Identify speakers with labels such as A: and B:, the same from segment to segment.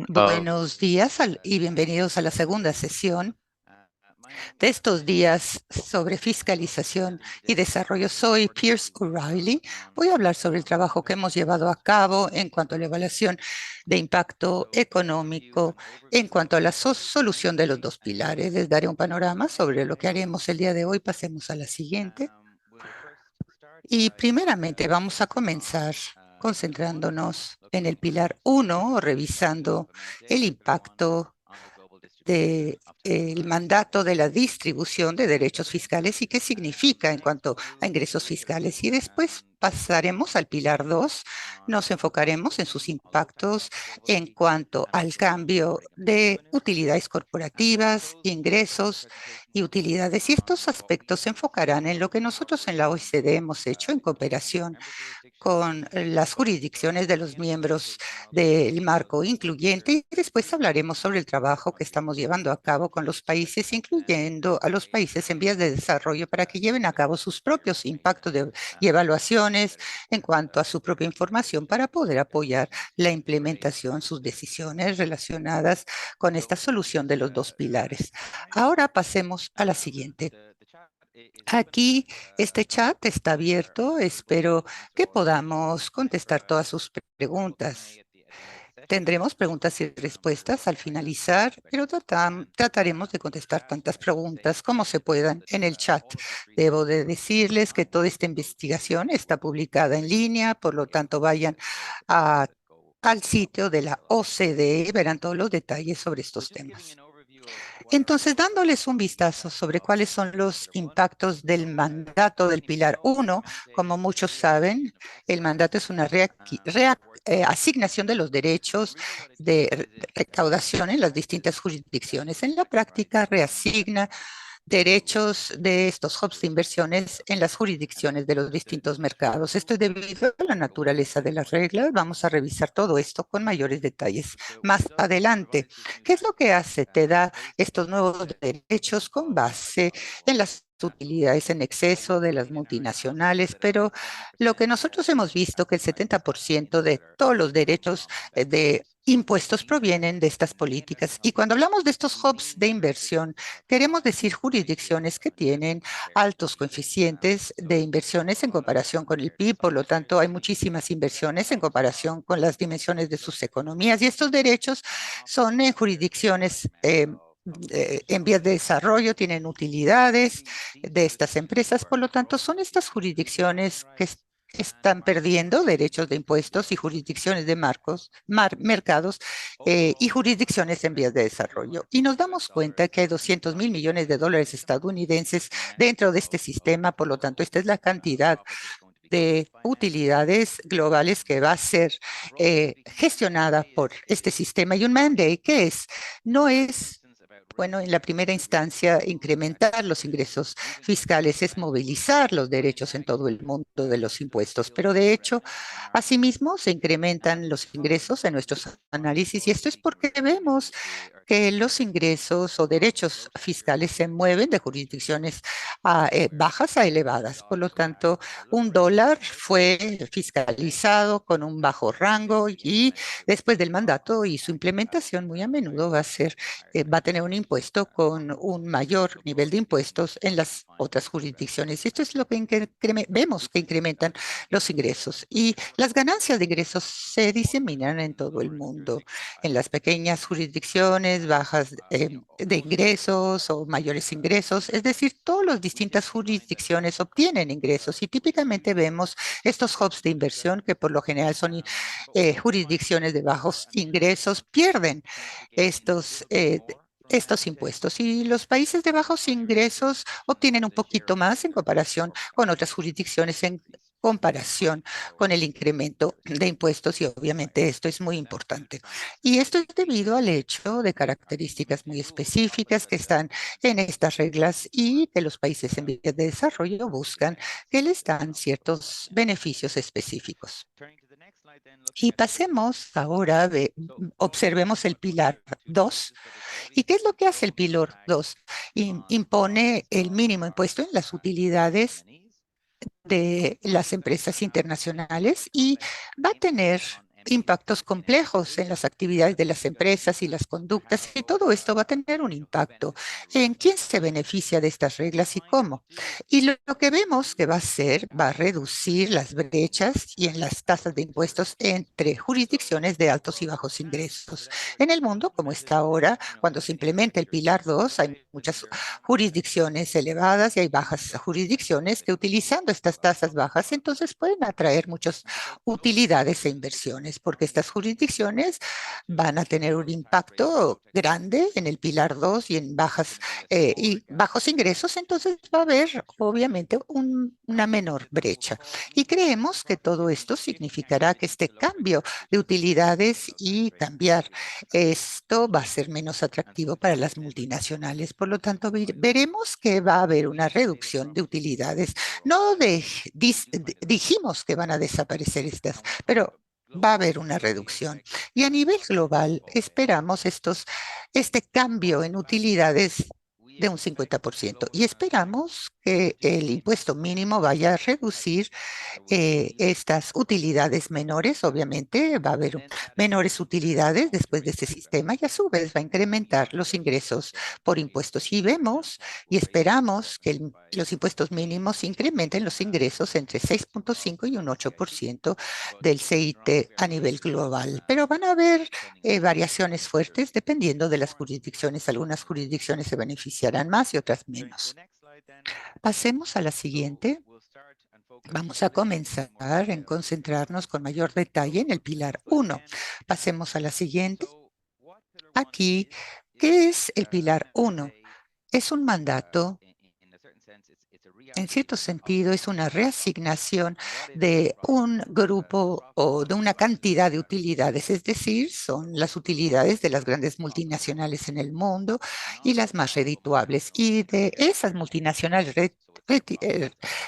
A: Buenos días y bienvenidos a la segunda sesión de estos días sobre fiscalización y desarrollo. Soy Pierce O'Reilly. Voy a hablar sobre el trabajo que hemos llevado a cabo en cuanto a la evaluación de impacto económico, en cuanto a la solución de los dos pilares. Les daré un panorama sobre lo que haremos el día de hoy. Pasemos a la siguiente. Y primeramente vamos a comenzar concentrándonos en el pilar uno, revisando el impacto del mandato de la distribución de derechos fiscales y qué significa en cuanto a ingresos fiscales. Y después pasaremos al pilar 2, nos enfocaremos en sus impactos en cuanto al cambio de utilidades corporativas, ingresos y utilidades. Y estos aspectos se enfocarán en lo que nosotros en la OECD hemos hecho en cooperación con las jurisdicciones de los miembros del marco incluyente y después hablaremos sobre el trabajo que estamos llevando a cabo con los países, incluyendo a los países en vías de desarrollo para que lleven a cabo sus propios impactos y evaluaciones en cuanto a su propia información para poder apoyar la implementación, sus decisiones relacionadas con esta solución de los dos pilares. Ahora pasemos a la siguiente. Aquí este chat está abierto. Espero que podamos contestar todas sus preguntas. Tendremos preguntas y respuestas al finalizar, pero trataremos de contestar tantas preguntas como se puedan en el chat. Debo de decirles que toda esta investigación está publicada en línea, por lo tanto vayan a- al sitio de la OCDE y verán todos los detalles sobre estos temas. Entonces, dándoles un vistazo sobre cuáles son los impactos del mandato del Pilar 1, como muchos saben, el mandato es una asignación de los derechos de recaudación en las distintas jurisdicciones. En la práctica, reasigna derechos de estos hubs de inversiones en las jurisdicciones de los distintos mercados. Esto es debido a la naturaleza de las reglas. Vamos a revisar todo esto con mayores detalles más adelante. ¿Qué es lo que hace? Te da estos nuevos derechos con base en las utilidades en exceso de las multinacionales, pero lo que nosotros hemos visto que el 70% de todos los derechos de impuestos provienen de estas políticas. Y cuando hablamos de estos hubs de inversión, queremos decir jurisdicciones que tienen altos coeficientes de inversiones en comparación con el PIB, por lo tanto hay muchísimas inversiones en comparación con las dimensiones de sus economías y estos derechos son en jurisdicciones en vías de desarrollo, tienen utilidades de estas empresas, por lo tanto son estas jurisdicciones que están perdiendo derechos de impuestos y jurisdicciones de mercados y jurisdicciones en vías de desarrollo. Y nos damos cuenta que hay 200.000 millones de dólares estadounidenses dentro de este sistema, por lo tanto, esta es la cantidad de utilidades globales que va a ser gestionada por este sistema. Y un mandate que no es bueno, en la primera instancia, incrementar los ingresos fiscales es movilizar los derechos en todo el mundo de los impuestos, pero de hecho, asimismo, se incrementan los ingresos en nuestros análisis y esto es porque vemos que los ingresos o derechos fiscales se mueven de jurisdicciones bajas a elevadas. Por lo tanto, un dólar fue fiscalizado con un bajo rango y después del mandato y su implementación muy a menudo va a tener un impuesto con un mayor nivel de impuestos en las otras jurisdicciones. Y esto es lo que vemos que incrementan los ingresos. Y las ganancias de ingresos se diseminan en todo el mundo, en las pequeñas jurisdicciones, bajas de ingresos o mayores ingresos. Es decir, todas las distintas jurisdicciones obtienen ingresos y típicamente vemos estos hubs de inversión que por lo general son jurisdicciones de bajos ingresos, pierden estos impuestos y los países de bajos ingresos obtienen un poquito más en comparación con otras jurisdicciones en comparación con el incremento de impuestos y obviamente esto es muy importante. Y esto es debido al hecho de características muy específicas que están en estas reglas y que los países en vías de desarrollo buscan que les dan ciertos beneficios específicos. Y pasemos ahora, observemos el pilar 2. ¿Y qué es lo que hace el pilar 2? Impone el mínimo impuesto en las utilidades de las empresas internacionales y va a tener impactos complejos en las actividades de las empresas y las conductas, y todo esto va a tener un impacto en quién se beneficia de estas reglas y cómo. Y lo que vemos que va a hacer, va a reducir las brechas y en las tasas de impuestos entre jurisdicciones de altos y bajos ingresos. En el mundo, como está ahora, cuando se implementa el Pilar 2, hay muchas jurisdicciones elevadas y hay bajas jurisdicciones que utilizando estas tasas bajas, entonces pueden atraer muchas utilidades e inversiones, porque estas jurisdicciones van a tener un impacto grande en el Pilar 2 y en bajas y bajos ingresos, entonces va a haber obviamente una menor brecha. Y creemos que todo esto significará que este cambio de utilidades y cambiar esto va a ser menos atractivo para las multinacionales. Por lo tanto, veremos que va a haber una reducción de utilidades. No dijimos que van a desaparecer estas, pero va a haber una reducción. Y a nivel global, esperamos este cambio en utilidades de un 50%. Y esperamos que el impuesto mínimo vaya a reducir estas utilidades menores. Obviamente va a haber menores utilidades después de este sistema y a su vez va a incrementar los ingresos por impuestos. Y vemos y esperamos que los impuestos mínimos incrementen los ingresos entre 6,5 y un 8% del CIT a nivel global. Pero van a haber variaciones fuertes dependiendo de las jurisdicciones. Algunas jurisdicciones se beneficiarán más y otras menos. Pasemos a la siguiente. Vamos a comenzar en concentrarnos con mayor detalle en el pilar 1. Pasemos a la siguiente. Aquí, ¿qué es el pilar 1? Es un mandato, en cierto sentido, es una reasignación de un grupo o de una cantidad de utilidades, es decir, son las utilidades de las grandes multinacionales en el mundo y las más redituables. Y de esas multinacionales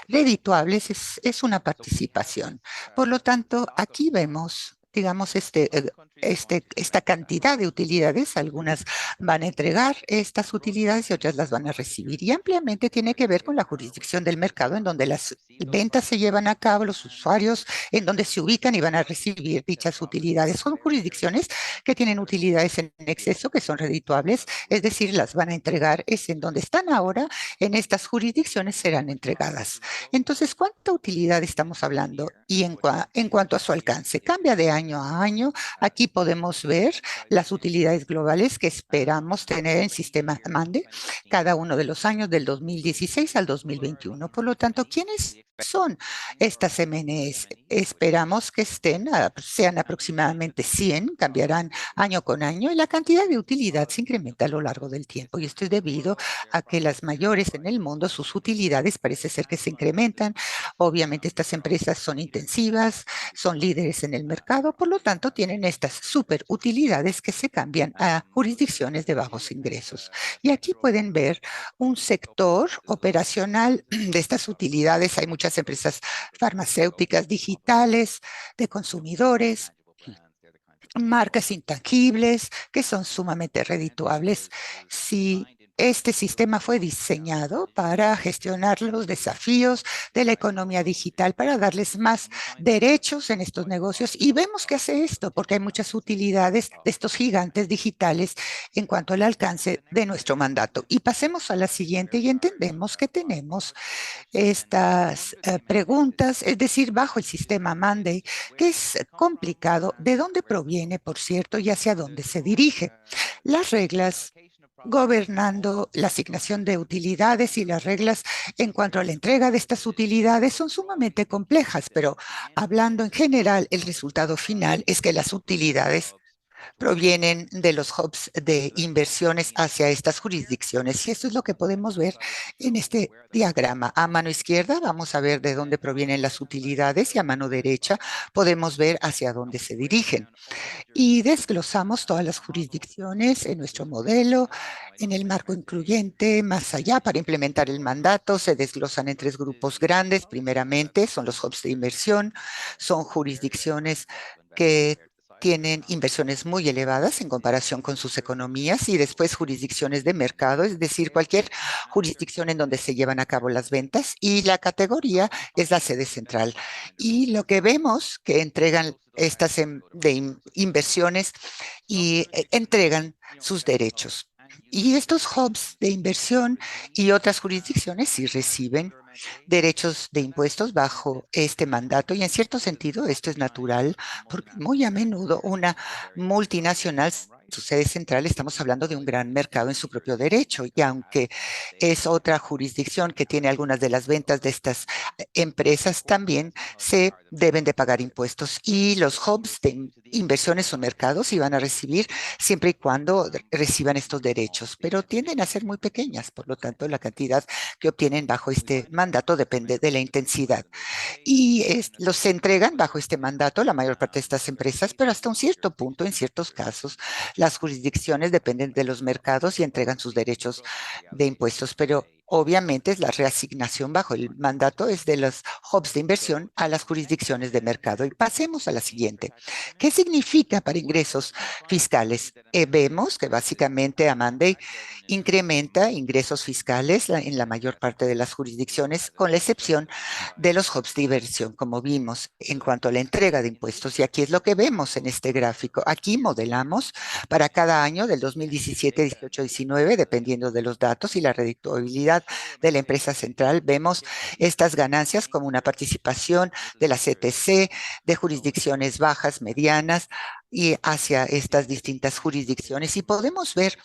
A: redituables es una participación. Por lo tanto, aquí vemos, digamos, esta cantidad de utilidades. Algunas van a entregar estas utilidades y otras las van a recibir. Y ampliamente tiene que ver con la jurisdicción del mercado en donde las ventas se llevan a cabo, los usuarios en donde se ubican y van a recibir dichas utilidades. Son jurisdicciones que tienen utilidades en exceso, que son redituables, es decir, las van a entregar, es en donde están ahora, en estas jurisdicciones serán entregadas. Entonces, ¿cuánta utilidad estamos hablando? Y en cuanto a su alcance, cambia de año a año. Aquí podemos ver las utilidades globales que esperamos tener en sistema MANDE cada uno de los años del 2016 al 2021. Por lo tanto, ¿quiénes son estas MNEs? Esperamos que sean aproximadamente 100, cambiarán año con año y la cantidad de utilidad se incrementa a lo largo del tiempo. Y esto es debido a que las mayores en el mundo, sus utilidades parece ser que se incrementan. Obviamente estas empresas son intensivas, son líderes en el mercado, por lo tanto tienen estas super utilidades que se cambian a jurisdicciones de bajos ingresos. Y aquí pueden ver un sector operacional de estas utilidades. Hay muchas empresas farmacéuticas, digitales, de consumidores, marcas intangibles que son sumamente redituables. Si este sistema fue diseñado para gestionar los desafíos de la economía digital, para darles más derechos en estos negocios. Y vemos que hace esto porque hay muchas utilidades de estos gigantes digitales en cuanto al alcance de nuestro mandato. Y pasemos a la siguiente y entendemos que tenemos estas preguntas, es decir, bajo el sistema Monday, que es complicado, de dónde proviene, por cierto, y hacia dónde se dirige. Las reglas gobernando la asignación de utilidades y las reglas en cuanto a la entrega de estas utilidades son sumamente complejas, pero hablando en general, el resultado final es que las utilidades provienen de los hubs de inversiones hacia estas jurisdicciones. Y esto es lo que podemos ver en este diagrama. A mano izquierda vamos a ver de dónde provienen las utilidades y a mano derecha podemos ver hacia dónde se dirigen. Y desglosamos todas las jurisdicciones en nuestro modelo, en el marco incluyente, más allá para implementar el mandato. Se desglosan en tres grupos grandes. Primeramente son los hubs de inversión, son jurisdicciones que tienen inversiones muy elevadas en comparación con sus economías y después jurisdicciones de mercado, es decir, cualquier jurisdicción en donde se llevan a cabo las ventas y la categoría es la sede central. Y lo que vemos que entregan estas inversiones y entregan sus derechos. Y estos hubs de inversión y otras jurisdicciones sí reciben derechos de impuestos bajo este mandato y en cierto sentido esto es natural porque muy a menudo una multinacional, su sede central, estamos hablando de un gran mercado en su propio derecho y aunque es otra jurisdicción que tiene algunas de las ventas de estas empresas, también se deben de pagar impuestos y los hubs de inversiones o mercados iban a recibir siempre y cuando reciban estos derechos, pero tienden a ser muy pequeñas, por lo tanto la cantidad que obtienen bajo este mandato depende de la intensidad. Y los entregan bajo este mandato la mayor parte de estas empresas, pero hasta un cierto punto, en ciertos casos, las jurisdicciones dependen de los mercados y entregan sus derechos de impuestos, pero obviamente es la reasignación bajo el mandato es de los hubs de inversión a las jurisdicciones de mercado. Y pasemos a la siguiente. ¿Qué significa para ingresos fiscales? Vemos que básicamente Amanday incrementa ingresos fiscales en la mayor parte de las jurisdicciones, con la excepción de los hubs de inversión, como vimos en cuanto a la entrega de impuestos. Y aquí es lo que vemos en este gráfico. Aquí modelamos para cada año del 2017, 18, 19, dependiendo de los datos y la redituabilidad de la empresa central. Vemos estas ganancias como una participación de la CTC, de jurisdicciones bajas, medianas, y hacia estas distintas jurisdicciones. Y podemos ver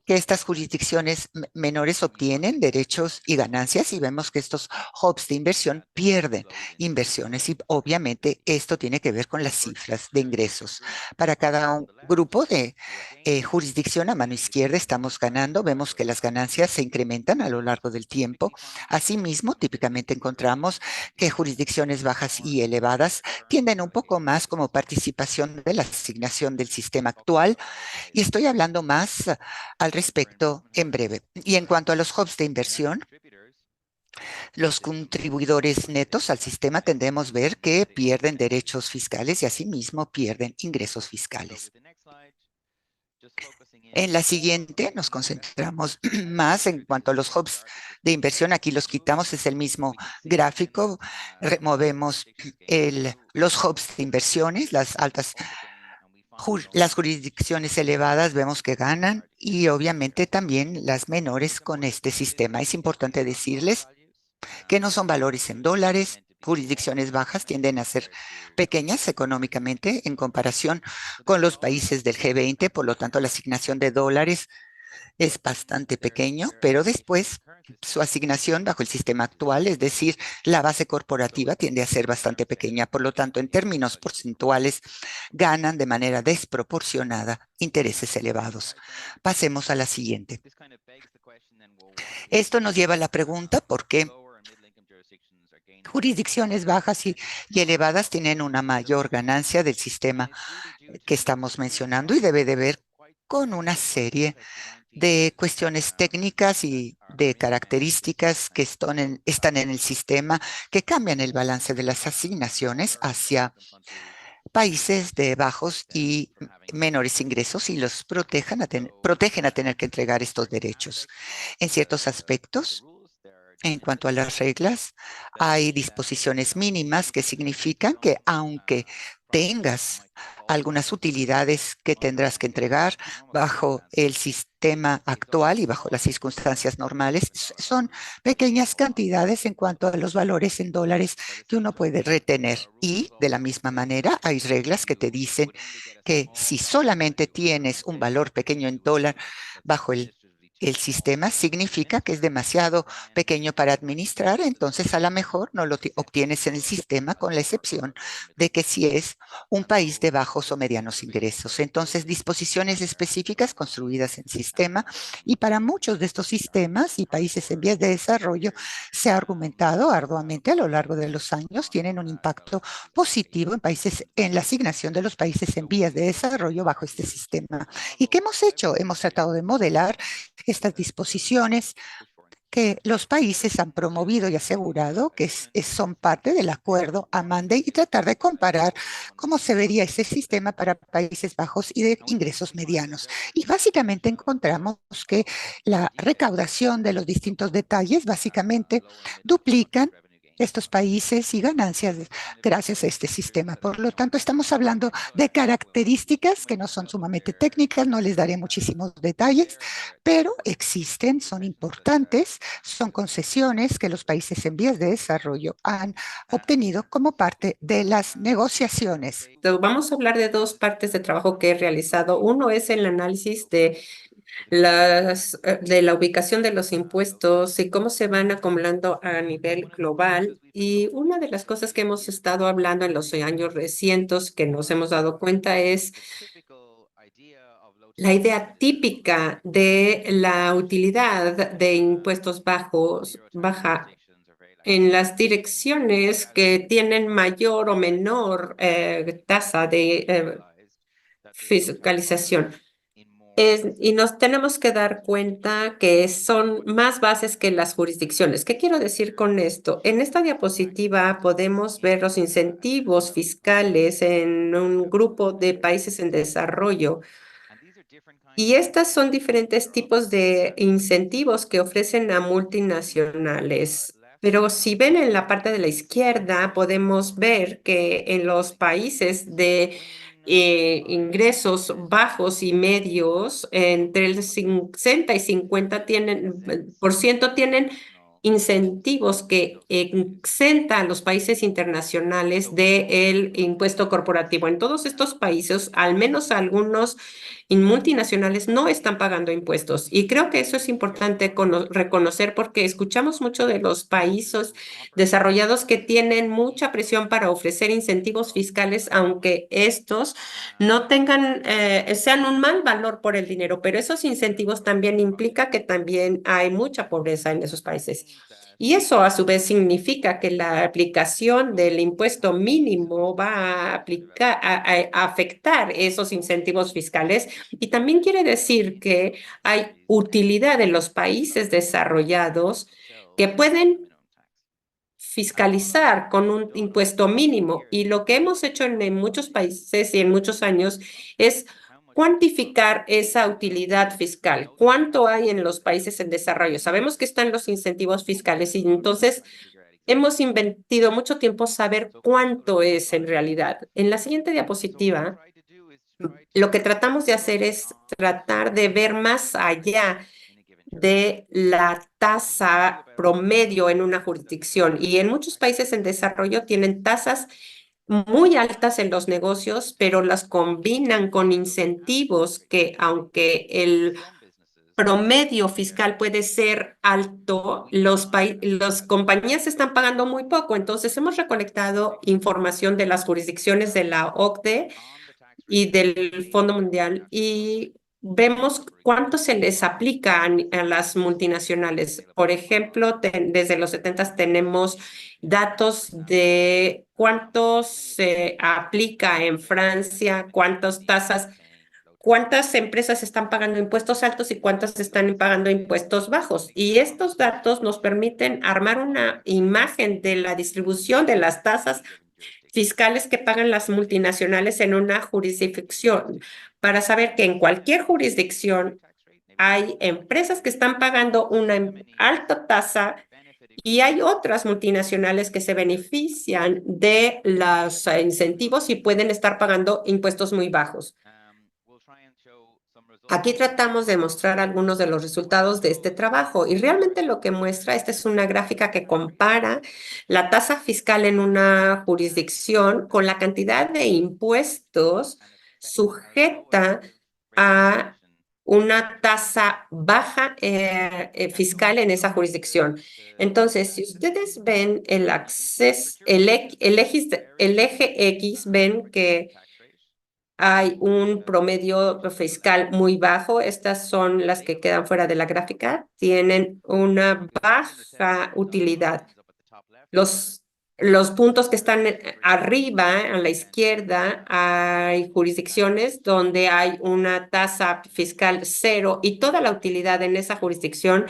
A: que estas jurisdicciones menores obtienen derechos y ganancias y vemos que estos hubs de inversión pierden inversiones y obviamente esto tiene que ver con las cifras de ingresos. Para cada grupo de jurisdicción a mano izquierda estamos ganando, vemos que las ganancias se incrementan a lo largo del tiempo. Asimismo, típicamente encontramos que jurisdicciones bajas y elevadas tienden un poco más como participación de la asignación del sistema actual y estoy hablando más al respecto en breve. Y en cuanto a los hubs de inversión, los contribuidores netos al sistema tendemos a ver que pierden derechos fiscales y asimismo pierden ingresos fiscales. En la siguiente nos concentramos más en cuanto a los hubs de inversión. Aquí los quitamos, es el mismo gráfico. Removemos los hubs de inversiones, las jurisdicciones elevadas vemos que ganan y obviamente también las menores con este sistema. Es importante decirles que no son valores en dólares. Jurisdicciones bajas tienden a ser pequeñas económicamente en comparación con los países del G20, por lo tanto la asignación de dólares es bastante pequeño, pero después su asignación bajo el sistema actual, es decir, la base corporativa tiende a ser bastante pequeña. Por lo tanto, en términos porcentuales, ganan de manera desproporcionada intereses elevados. Pasemos a la siguiente. Esto nos lleva a la pregunta, ¿por qué jurisdicciones bajas y elevadas tienen una mayor ganancia del sistema que estamos mencionando? Y debe de ver con una serie de cuestiones técnicas y de características que están en el sistema que cambian el balance de las asignaciones hacia países de bajos y menores ingresos y los protegen a tener que entregar estos derechos. En ciertos aspectos, en cuanto a las reglas, hay disposiciones mínimas que significan que aunque tengas algunas utilidades que tendrás que entregar bajo el sistema actual y bajo las circunstancias normales, son pequeñas cantidades en cuanto a los valores en dólares que uno puede retener. Y de la misma manera hay reglas que te dicen que si solamente tienes un valor pequeño en dólar bajo el sistema significa que es demasiado pequeño para administrar, entonces a lo mejor no lo obtienes en el sistema con la excepción de que si es un país de bajos o medianos ingresos. Entonces, disposiciones específicas construidas en sistema y para muchos de estos sistemas y países en vías de desarrollo se ha argumentado arduamente a lo largo de los años, tienen un impacto positivo en países, en la asignación de los países en vías de desarrollo bajo este sistema. ¿Y qué hemos hecho? Hemos tratado de modelar estas disposiciones que los países han promovido y asegurado que son parte del acuerdo Amande y tratar de comparar cómo se vería ese sistema para países bajos y de ingresos medianos. Y básicamente encontramos que la recaudación de los distintos detalles básicamente duplican estos países y ganancias gracias a este sistema. Por lo tanto, estamos hablando de características que no son sumamente técnicas, no les daré muchísimos detalles, pero existen, son importantes, son concesiones que los países en vías de desarrollo han obtenido como parte de las negociaciones.
B: Entonces, vamos a hablar de dos partes de trabajo que he realizado. Uno es el análisis de la ubicación de los impuestos y cómo se van acumulando a nivel global. Y una de las cosas que hemos estado hablando en los años recientes que nos hemos dado cuenta es la idea típica de la utilidad de impuestos baja en las direcciones que tienen mayor o menor tasa de fiscalización. Y nos tenemos que dar cuenta que son más bases que las jurisdicciones. ¿Qué quiero decir con esto? En esta diapositiva podemos ver los incentivos fiscales en un grupo de países en desarrollo. Y estas son diferentes tipos de incentivos que ofrecen a multinacionales. Pero si ven en la parte de la izquierda, podemos ver que en los países de ingresos bajos y medios, entre el 60 y 50 por ciento tienen incentivos que exenta a los países internacionales del impuesto corporativo. En todos estos países, al menos algunos multinacionales no están pagando impuestos. Y creo que eso es importante reconocer porque escuchamos mucho de los países desarrollados que tienen mucha presión para ofrecer incentivos fiscales, aunque estos no sean un mal valor por el dinero, pero esos incentivos también implica que también hay mucha pobreza en esos países. Y eso a su vez significa que la aplicación del impuesto mínimo va a afectar esos incentivos fiscales y también quiere decir que hay utilidad en los países desarrollados que pueden fiscalizar con un impuesto mínimo. Y lo que hemos hecho en muchos países y en muchos años es cuantificar esa utilidad fiscal. ¿Cuánto hay en los países en desarrollo? Sabemos que están los incentivos fiscales y entonces hemos invertido mucho tiempo saber cuánto es en realidad. En la siguiente diapositiva, lo que tratamos de hacer es tratar de ver más allá de la tasa promedio en una jurisdicción. Y en muchos países en desarrollo tienen tasas muy altas en los negocios, pero las combinan con incentivos que, aunque el promedio fiscal puede ser alto, las compañías están pagando muy poco. Entonces, hemos recolectado información de las jurisdicciones de la OCDE y del Fondo Mundial y vemos cuánto se les aplica a las multinacionales. Por ejemplo, desde los 70 tenemos datos de cuánto se aplica en Francia, cuántas empresas están pagando impuestos altos y cuántas están pagando impuestos bajos. Y estos datos nos permiten armar una imagen de la distribución de las tasas fiscales que pagan las multinacionales en una jurisdicción para saber que en cualquier jurisdicción hay empresas que están pagando una alta tasa y hay otras multinacionales que se benefician de los incentivos y pueden estar pagando impuestos muy bajos. Aquí tratamos de mostrar algunos de los resultados de este trabajo y realmente lo que muestra, esta es una gráfica que compara la tasa fiscal en una jurisdicción con la cantidad de impuestos sujeta a una tasa baja fiscal en esa jurisdicción. Entonces, si ustedes ven el acceso, el eje X, ven que hay un promedio fiscal muy bajo. Estas son las que quedan fuera de la gráfica. Tienen una baja utilidad. Los, los puntos que están arriba, a la izquierda, hay jurisdicciones donde hay una tasa fiscal cero y toda la utilidad en esa jurisdicción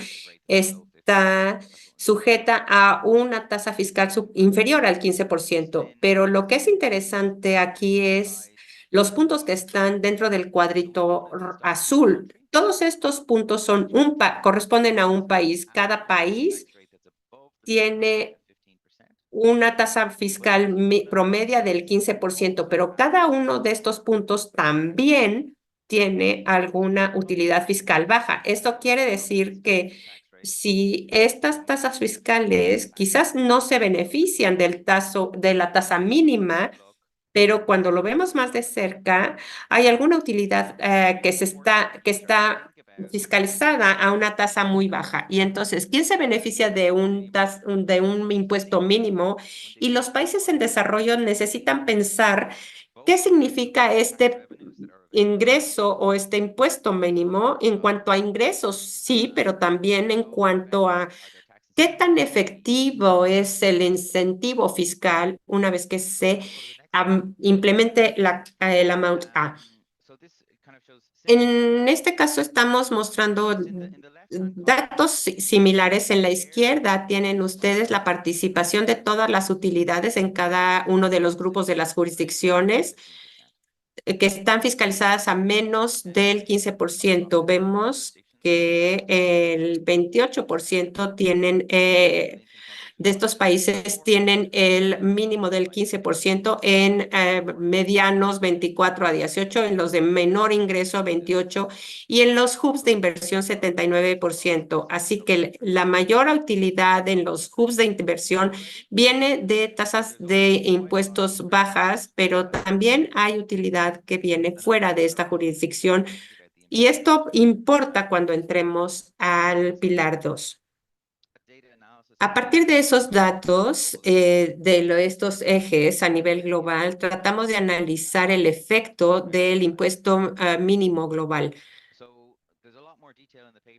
B: está sujeta a una tasa fiscal inferior al 15%. Pero lo que es interesante aquí es los puntos que están dentro del cuadrito azul. Todos estos puntos corresponden a un país. Cada país tiene una tasa fiscal promedia del 15%, pero cada uno de estos puntos también tiene alguna utilidad fiscal baja. Esto quiere decir que si estas tasas fiscales quizás no se benefician de la tasa mínima, pero cuando lo vemos más de cerca, hay alguna utilidad que está fiscalizada a una tasa muy baja. Y entonces, ¿quién se beneficia de de un impuesto mínimo? Y los países en desarrollo necesitan pensar qué significa este ingreso o este impuesto mínimo en cuanto a ingresos, sí, pero también en cuanto a qué tan efectivo es el incentivo fiscal una vez que se implemente el Amount A. En este caso estamos mostrando datos similares. En la izquierda tienen ustedes la participación de todas las utilidades en cada uno de los grupos de las jurisdicciones que están fiscalizadas a menos del 15%. Vemos que el 28% de estos países tienen el mínimo del 15% en medianos 24 a 18, en los de menor ingreso 28 y en los hubs de inversión 79%. Así que la mayor utilidad en los hubs de inversión viene de tasas de impuestos bajas, pero también hay utilidad que viene fuera de esta jurisdicción y esto importa cuando entremos al Pilar 2. A partir de esos datos, estos ejes a nivel global, tratamos de analizar el efecto del impuesto mínimo global.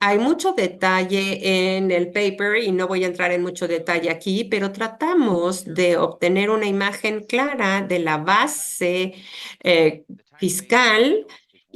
B: Hay mucho detalle en el paper y no voy a entrar en mucho detalle aquí, pero tratamos de obtener una imagen clara de la base fiscal.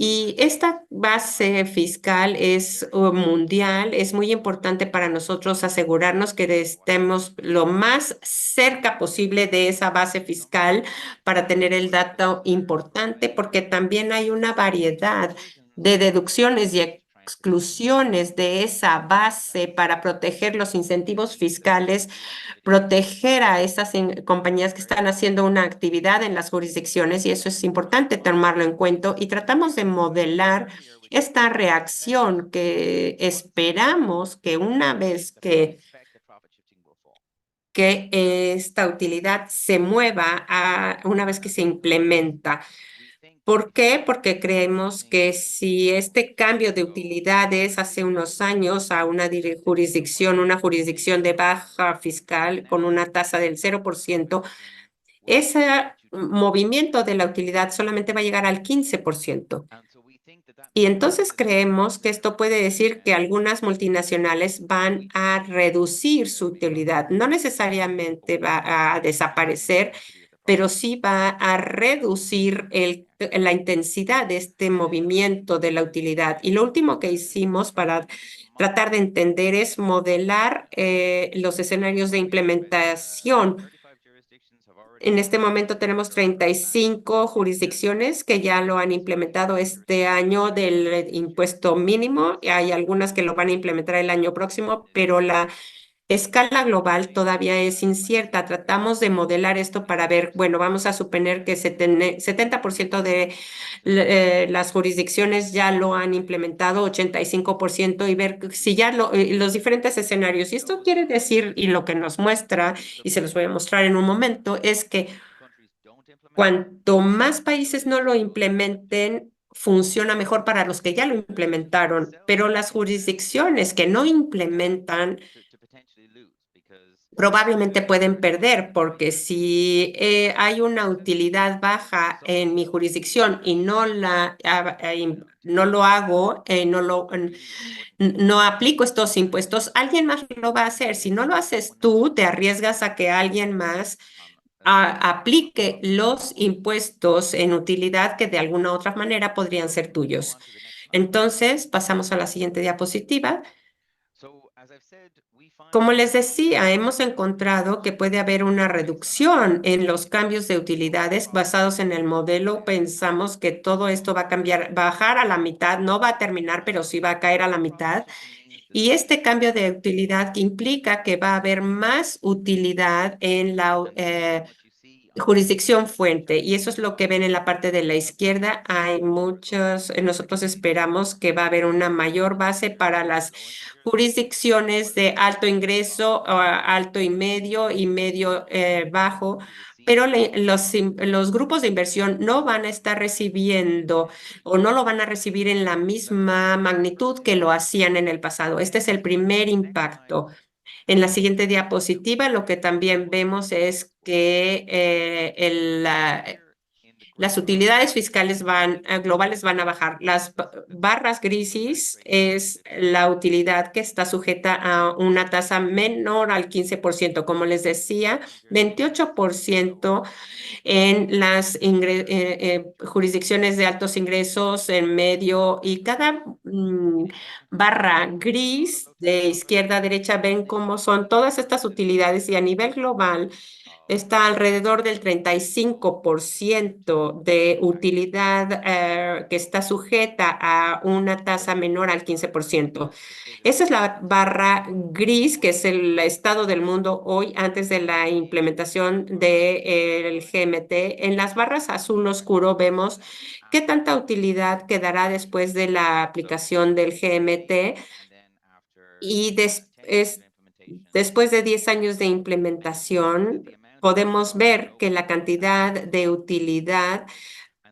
B: Y esta base fiscal es mundial, es muy importante para nosotros asegurarnos que estemos lo más cerca posible de esa base fiscal para tener el dato importante, porque también hay una variedad de deducciones y exclusiones de esa base para proteger los incentivos fiscales, proteger a esas compañías que están haciendo una actividad en las jurisdicciones y eso es importante tomarlo en cuenta y tratamos de modelar esta reacción que esperamos que una vez que esta utilidad se mueva una vez que se implementa. ¿Por qué? Porque creemos que si este cambio de utilidades hace unos años a una jurisdicción de baja fiscal con una tasa del 0%, ese movimiento de la utilidad solamente va a llegar al 15%. Y entonces creemos que esto puede decir que algunas multinacionales van a reducir su utilidad. No necesariamente va a desaparecer, pero sí va a reducir la intensidad de este movimiento de la utilidad. Y lo último que hicimos para tratar de entender es modelar los escenarios de implementación. En este momento tenemos 35 jurisdicciones que ya lo han implementado este año del impuesto mínimo. Y hay algunas que lo van a implementar el año próximo, pero la escala global todavía es incierta. Tratamos de modelar esto para ver, bueno, vamos a suponer que 70% de las jurisdicciones ya lo han implementado, 85%, y ver si ya los diferentes escenarios. Y esto quiere decir, y lo que nos muestra, y se los voy a mostrar en un momento, es que cuanto más países no lo implementen, funciona mejor para los que ya lo implementaron, pero las jurisdicciones que no implementan probablemente pueden perder, porque si hay una utilidad baja en mi jurisdicción y no lo hago, no aplico estos impuestos, alguien más lo va a hacer. Si no lo haces tú, te arriesgas a que alguien más aplique los impuestos en utilidad que de alguna otra manera podrían ser tuyos. Entonces, pasamos a la siguiente diapositiva. Como les decía, hemos encontrado que puede haber una reducción en los cambios de utilidades basados en el modelo. Pensamos que todo esto va a cambiar, bajar a la mitad, no va a terminar, pero sí va a caer a la mitad. Y este cambio de utilidad que implica que va a haber más utilidad en la jurisdicción fuente, y eso es lo que ven en la parte de la izquierda. Hay muchos, nosotros esperamos que va a haber una mayor base para las jurisdicciones de alto ingreso, alto y medio bajo, pero los grupos de inversión no van a estar recibiendo o no lo van a recibir en la misma magnitud que lo hacían en el pasado. Este es el primer impacto. En la siguiente diapositiva, lo que también vemos es que las utilidades fiscales globales van a bajar. Las barras grises es la utilidad que está sujeta a una tasa menor al 15%. Como les decía, 28% en las jurisdicciones de altos ingresos, en medio, y cada barra gris de izquierda a derecha ven cómo son todas estas utilidades, y a nivel global está alrededor del 35% de utilidad que está sujeta a una tasa menor al 15%. Esa es la barra gris, que es el estado del mundo hoy antes de la implementación del GMT. En las barras azul oscuro vemos qué tanta utilidad quedará después de la aplicación del GMT, y después de 10 años de implementación podemos ver que la cantidad de utilidad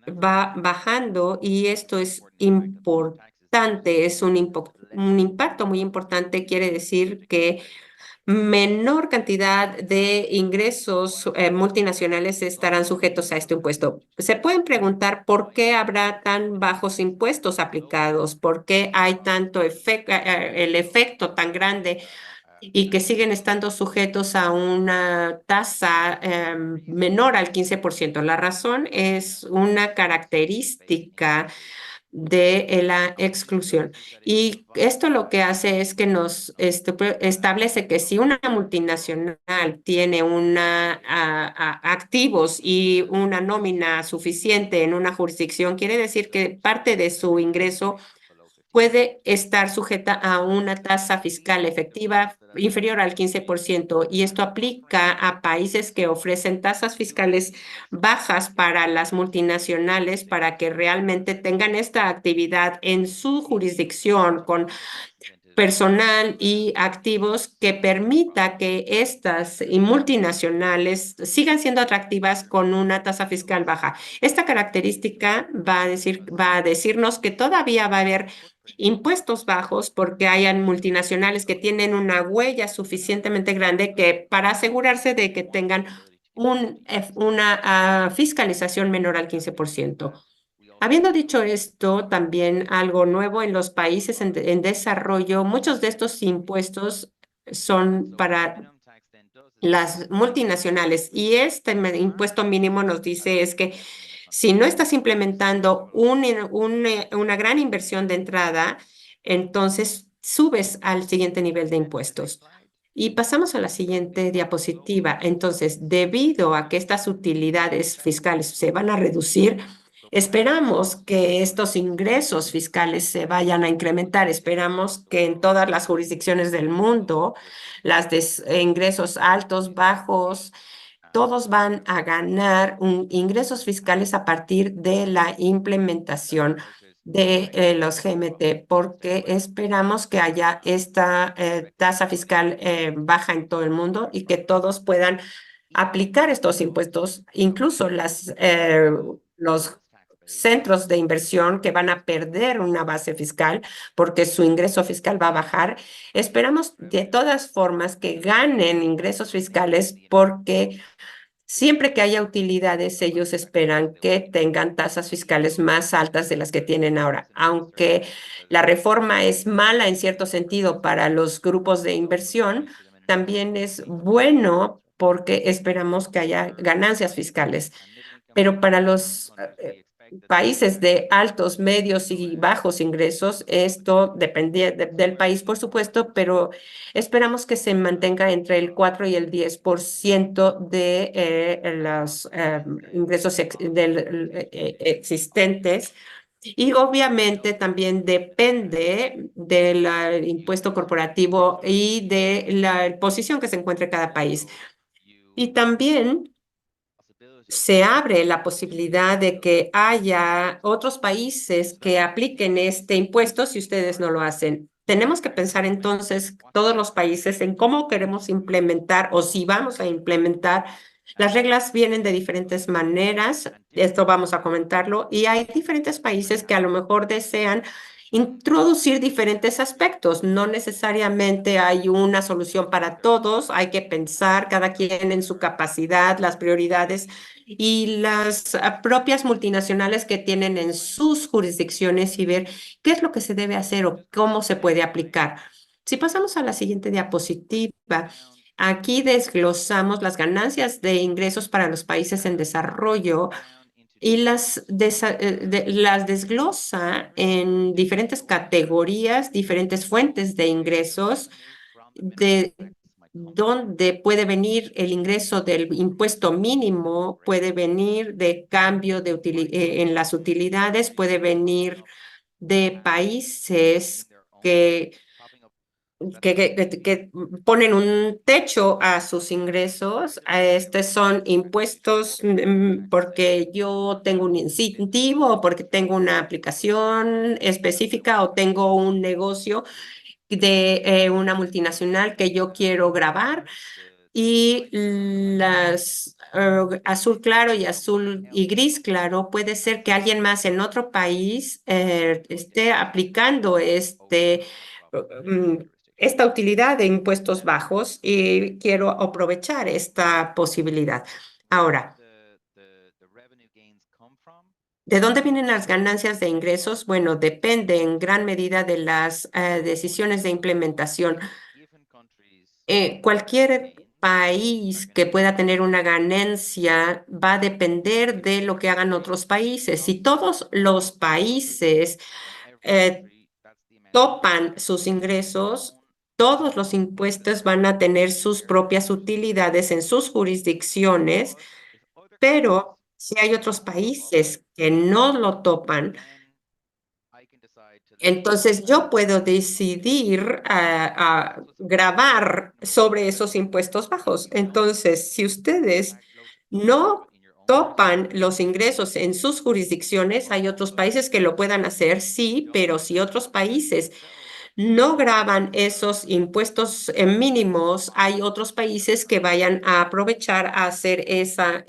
B: va bajando, y esto es importante, es un impacto muy importante. Quiere decir que menor cantidad de ingresos multinacionales estarán sujetos a este impuesto. Se pueden preguntar por qué habrá tan bajos impuestos aplicados, por qué hay tanto el efecto tan grande y que siguen estando sujetos a una tasa menor al 15%. La razón es una característica de la exclusión. Y esto lo que hace es que nos establece que si una multinacional tiene activos y una nómina suficiente en una jurisdicción, quiere decir que parte de su ingreso puede estar sujeta a una tasa fiscal efectiva inferior al 15%, y esto aplica a países que ofrecen tasas fiscales bajas para las multinacionales para que realmente tengan esta actividad en su jurisdicción con personal y activos que permita que estas multinacionales sigan siendo atractivas con una tasa fiscal baja. Esta característica va a decirnos que todavía va a haber impuestos bajos porque hayan multinacionales que tienen una huella suficientemente grande que para asegurarse de que tengan una fiscalización menor al 15%. Habiendo dicho esto, también algo nuevo en los países en desarrollo, muchos de estos impuestos son para las multinacionales, y este impuesto mínimo nos dice es que si no estás implementando una gran inversión de entrada, entonces subes al siguiente nivel de impuestos. Y pasamos a la siguiente diapositiva. Entonces, debido a que estas utilidades fiscales se van a reducir, esperamos que estos ingresos fiscales se vayan a incrementar. Esperamos que en todas las jurisdicciones del mundo, las de ingresos altos, bajos, todos van a ganar ingresos fiscales a partir de la implementación de los GMT, porque esperamos que haya esta tasa fiscal baja en todo el mundo y que todos puedan aplicar estos impuestos, incluso los centros de inversión que van a perder una base fiscal porque su ingreso fiscal va a bajar. Esperamos de todas formas que ganen ingresos fiscales porque siempre que haya utilidades, ellos esperan que tengan tasas fiscales más altas de las que tienen ahora. Aunque la reforma es mala en cierto sentido para los grupos de inversión, también es bueno porque esperamos que haya ganancias fiscales. Pero para los países de altos, medios y bajos ingresos, esto depende del país, por supuesto, pero esperamos que se mantenga entre el 4 y el 10% de los ingresos existentes. Y obviamente también depende del impuesto corporativo y de la posición que se encuentre cada país. Y también se abre la posibilidad de que haya otros países que apliquen este impuesto si ustedes no lo hacen. Tenemos que pensar entonces todos los países en cómo queremos implementar o si vamos a implementar. Las reglas vienen de diferentes maneras, esto vamos a comentarlo, y hay diferentes países que a lo mejor desean introducir diferentes aspectos. No necesariamente hay una solución para todos, hay que pensar cada quien en su capacidad, las prioridades y las propias multinacionales que tienen en sus jurisdicciones y ver qué es lo que se debe hacer o cómo se puede aplicar. Si pasamos a la siguiente diapositiva, aquí desglosamos las ganancias de ingresos para los países en desarrollo y las desglosa en diferentes categorías, diferentes fuentes de ingresos, de dónde puede venir el ingreso del impuesto mínimo, puede venir de cambio en las utilidades, puede venir de países que ponen un techo a sus ingresos. Estos son impuestos porque yo tengo un incentivo o porque tengo una aplicación específica o tengo un negocio de una multinacional que yo quiero grabar y las azul claro y azul y gris claro puede ser que alguien más en otro país esté aplicando mm, esta utilidad de impuestos bajos y quiero aprovechar esta posibilidad. Ahora, ¿de dónde vienen las ganancias de ingresos? Bueno, depende en gran medida de las decisiones de implementación. Cualquier país que pueda tener una ganancia va a depender de lo que hagan otros países. Si todos los países eh, topan sus ingresos, todos los impuestos van a tener sus propias utilidades en sus jurisdicciones, pero si hay otros países que no lo topan, entonces yo puedo decidir a grabar sobre esos impuestos bajos. Entonces, si ustedes no topan los ingresos en sus jurisdicciones, hay otros países que lo puedan hacer, sí, pero si otros países no graban esos impuestos mínimos, hay otros países que vayan a aprovechar a hacer ese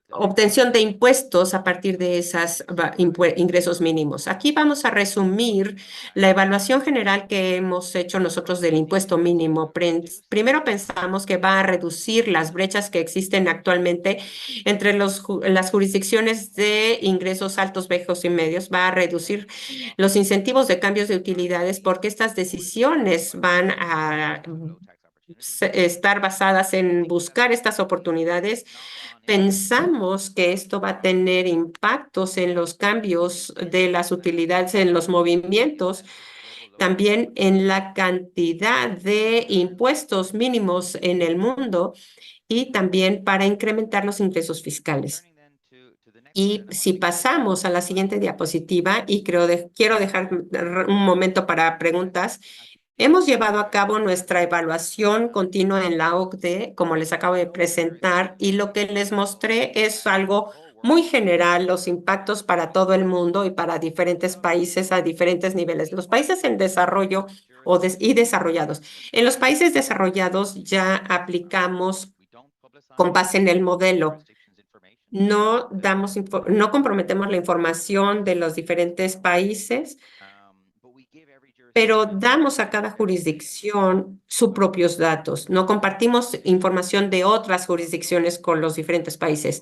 B: obtención de impuestos a partir de esos ingresos mínimos. Aquí vamos a resumir la evaluación general que hemos hecho nosotros del impuesto mínimo. Primero pensamos que va a reducir las brechas que existen actualmente entre las jurisdicciones de ingresos altos, bajos y medios. Va a reducir los incentivos de cambios de utilidades porque estas decisiones van a estar basadas en buscar estas oportunidades. Pensamos que esto va a tener impactos en los cambios de las utilidades, en los movimientos, también en la cantidad de impuestos mínimos en el mundo y también para incrementar los ingresos fiscales. Y si pasamos a la siguiente diapositiva, y quiero dejar un momento para preguntas. Hemos llevado a cabo nuestra evaluación continua en la OCDE, como les acabo de presentar, y lo que les mostré es algo muy general, los impactos para todo el mundo y para diferentes países a diferentes niveles. Los países en desarrollo y desarrollados. En los países desarrollados ya aplicamos con base en el modelo. No comprometemos la información de los diferentes países, pero damos a cada jurisdicción sus propios datos. No compartimos información de otras jurisdicciones con los diferentes países.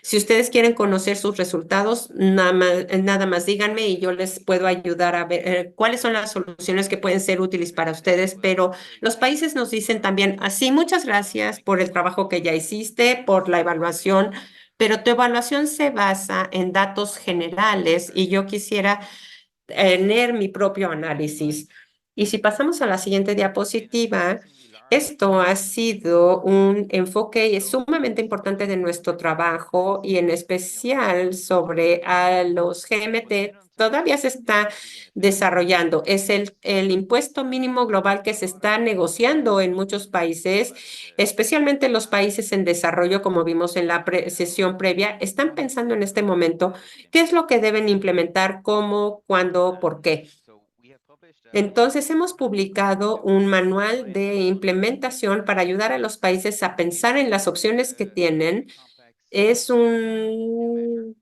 B: Si ustedes quieren conocer sus resultados, nada más díganme y yo les puedo ayudar a ver cuáles son las soluciones que pueden ser útiles para ustedes. Pero los países nos dicen también, así, muchas gracias por el trabajo que ya hiciste, por la evaluación, pero tu evaluación se basa en datos generales y yo quisiera tener mi propio análisis. Y si pasamos a la siguiente diapositiva, Esto ha sido un enfoque sumamente importante de nuestro trabajo y en especial sobre a los GMT. Todavía se está desarrollando. Es el impuesto mínimo global que se está negociando en muchos países, especialmente los países en desarrollo, como vimos en la sesión previa. Están pensando en este momento qué es lo que deben implementar, cómo, cuándo, por qué. Entonces, hemos publicado un manual de implementación para ayudar a los países a pensar en las opciones que tienen. Es una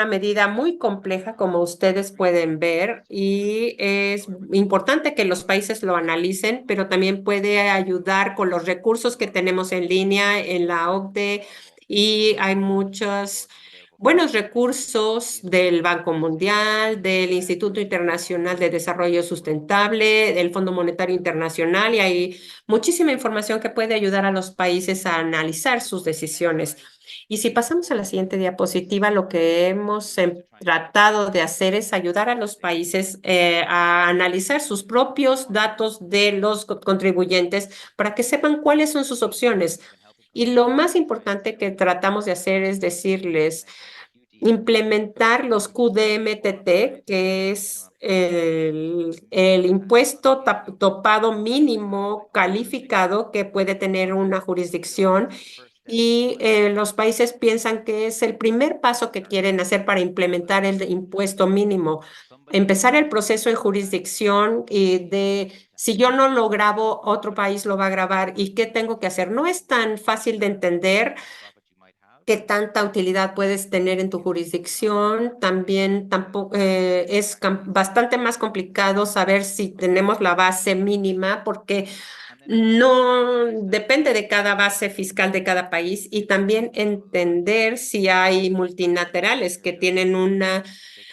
B: medida muy compleja, como ustedes pueden ver, y es importante que los países lo analicen, pero también puede ayudar con los recursos que tenemos en línea en la OCDE y hay muchos buenos recursos del Banco Mundial, del Instituto Internacional de Desarrollo Sustentable, del Fondo Monetario Internacional, y hay muchísima información que puede ayudar a los países a analizar sus decisiones. Y si pasamos a la siguiente diapositiva, lo que hemos tratado de hacer es ayudar a los países a analizar sus propios datos de los contribuyentes para que sepan cuáles son sus opciones. Y lo más importante que tratamos de hacer es decirles, implementar los QDMTT, que es el impuesto topado mínimo calificado que puede tener una jurisdicción y los países piensan que es el primer paso que quieren hacer para implementar el impuesto mínimo. Empezar el proceso en jurisdicción y de si yo no lo grabo, otro país lo va a grabar y qué tengo que hacer. No es tan fácil de entender qué tanta utilidad puedes tener en tu jurisdicción. También tampoco, es bastante más complicado saber si tenemos la base mínima porque no depende de cada base fiscal de cada país y también entender si hay multilaterales que tienen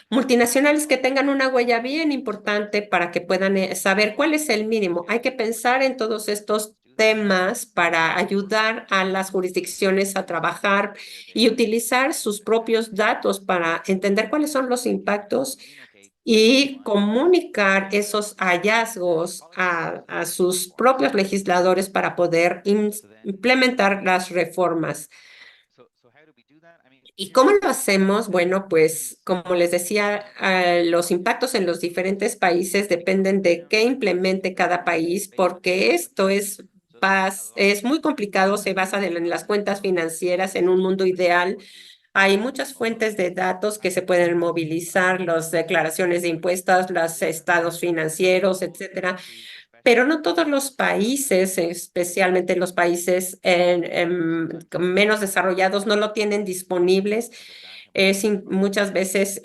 B: multinacionales que tengan una huella bien importante para que puedan saber cuál es el mínimo. Hay que pensar en todos estos temas para ayudar a las jurisdicciones a trabajar y utilizar sus propios datos para entender cuáles son los impactos y comunicar esos hallazgos a sus propios legisladores para poder implementar las reformas. ¿Y cómo lo hacemos? Bueno, pues como les decía, los impactos en los diferentes países dependen de qué implemente cada país, porque esto es muy complicado, se basa en las cuentas financieras en un mundo ideal. Hay muchas fuentes de datos que se pueden movilizar, las declaraciones de impuestos, los estados financieros, etcétera, pero no todos los países, especialmente los países menos desarrollados, no lo tienen disponibles. Es muchas veces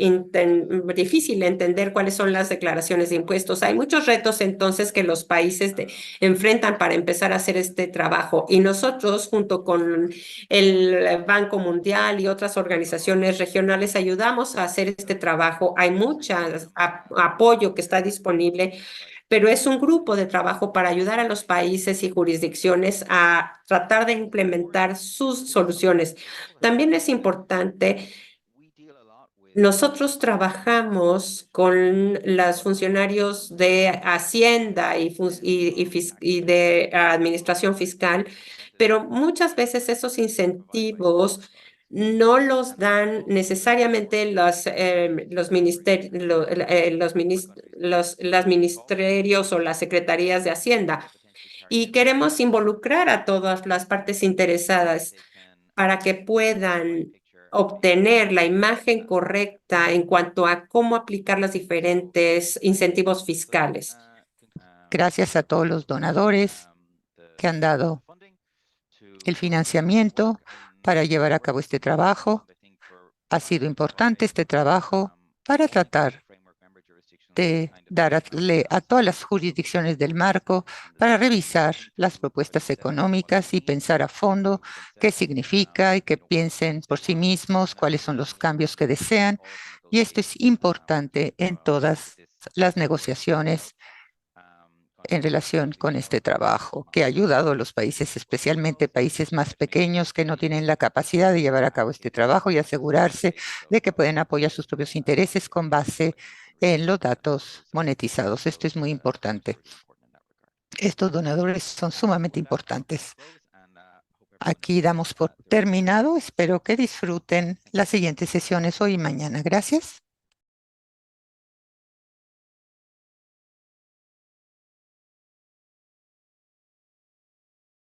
B: difícil entender cuáles son las declaraciones de impuestos. Hay muchos retos entonces que los países enfrentan para empezar a hacer este trabajo y nosotros junto con el Banco Mundial y otras organizaciones regionales ayudamos a hacer este trabajo. Hay mucho apoyo que está disponible, pero es un grupo de trabajo para ayudar a los países y jurisdicciones a tratar de implementar sus soluciones. También es importante, nosotros trabajamos con los funcionarios de Hacienda y de Administración Fiscal, pero muchas veces esos incentivos no los dan necesariamente las ministerios o las secretarías de Hacienda. Y queremos involucrar a todas las partes interesadas para que puedan obtener la imagen correcta en cuanto a cómo aplicar los diferentes incentivos fiscales.
A: Gracias a todos los donadores que han dado el financiamiento para llevar a cabo este trabajo. Ha sido importante este trabajo para tratar de darle a todas las jurisdicciones del marco para revisar las propuestas económicas y pensar a fondo qué significa y que piensen por sí mismos cuáles son los cambios que desean. Y esto es importante en todas las negociaciones en relación con este trabajo, que ha ayudado a los países, especialmente países más pequeños que no tienen la capacidad de llevar a cabo este trabajo y asegurarse de que pueden apoyar sus propios intereses con base en los datos monetizados. Esto es muy importante. Estos donadores son sumamente importantes. Aquí damos por terminado. Espero que disfruten las siguientes sesiones hoy y mañana. Gracias.